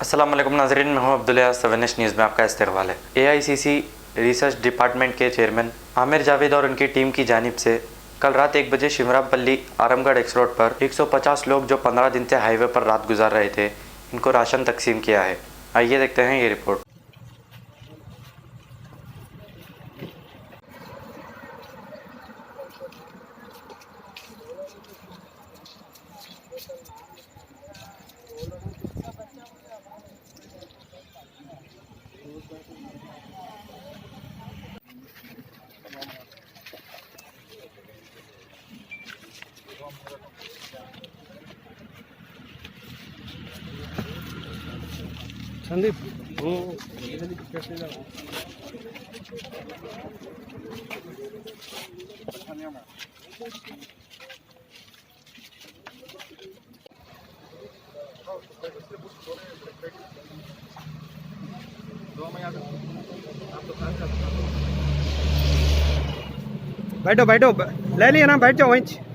अस्सलाम वालेकुम नाज़रीन, मैं हूं अब्दुल्ला। 7 न्यूज़ में आपका इस्तकबाल है। AICC रिसर्च डिपार्टमेंट के चेयरमैन आमिर जावेद और उनकी टीम की जानिब से कल रात 1 बजे शिमरापल्ली आरामगढ़ एक्स रोड पर 150 लोग जो 15 दिन से हाईवे पर रात गुजार रहे थे, इनको राशन तकसीम किया है। आइए देखते हैं ये रिपोर्ट। संदीप बैठो बैठो, ले लिया ना, बैठ जाओ वहीं।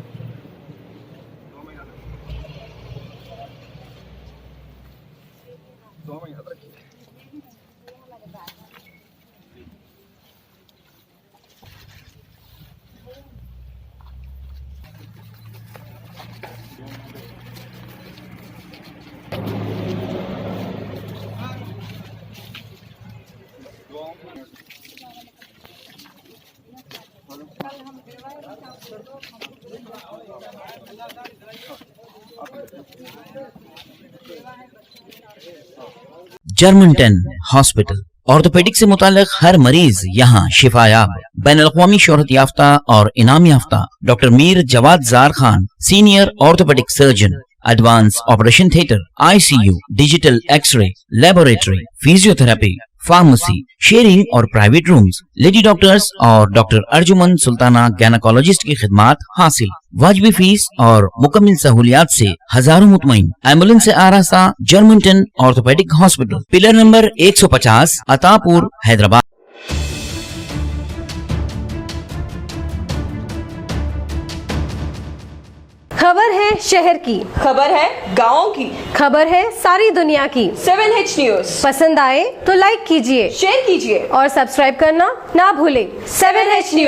जर्मनटन हॉस्पिटल ऑर्थोपेडिक से मुताल्लिक हर मरीज यहाँ शिफायाब। बैनुल-अक़वामी शोहरत याफ्ता और इनाम याफ्ता doctor Mir Jawad Zar Khan, senior orthopaedic surgeon, advance operation theatre, ICU, digital x ray, laboratory, physiotherapy, pharmacy, sharing और प्राइवेट रूम्स, लेडी डॉक्टर्स और डॉक्टर अर्जुमन सुल्ताना गैनाकोलॉजिस्ट की खिदमात हासिल। वाजिबी फीस और मुकम्मल सहूलियात से हजारों मुतमईन। एम्बुलेंस से आरास्ता Germanton orthopaedic hospital, pillar number 150, Attapur, Hyderabad. खबर है शहर की, खबर है गाँव की, खबर है सारी दुनिया की। 7H न्यूज पसंद आए तो लाइक कीजिए, शेयर कीजिए और सब्सक्राइब करना ना भूलें। 7H news.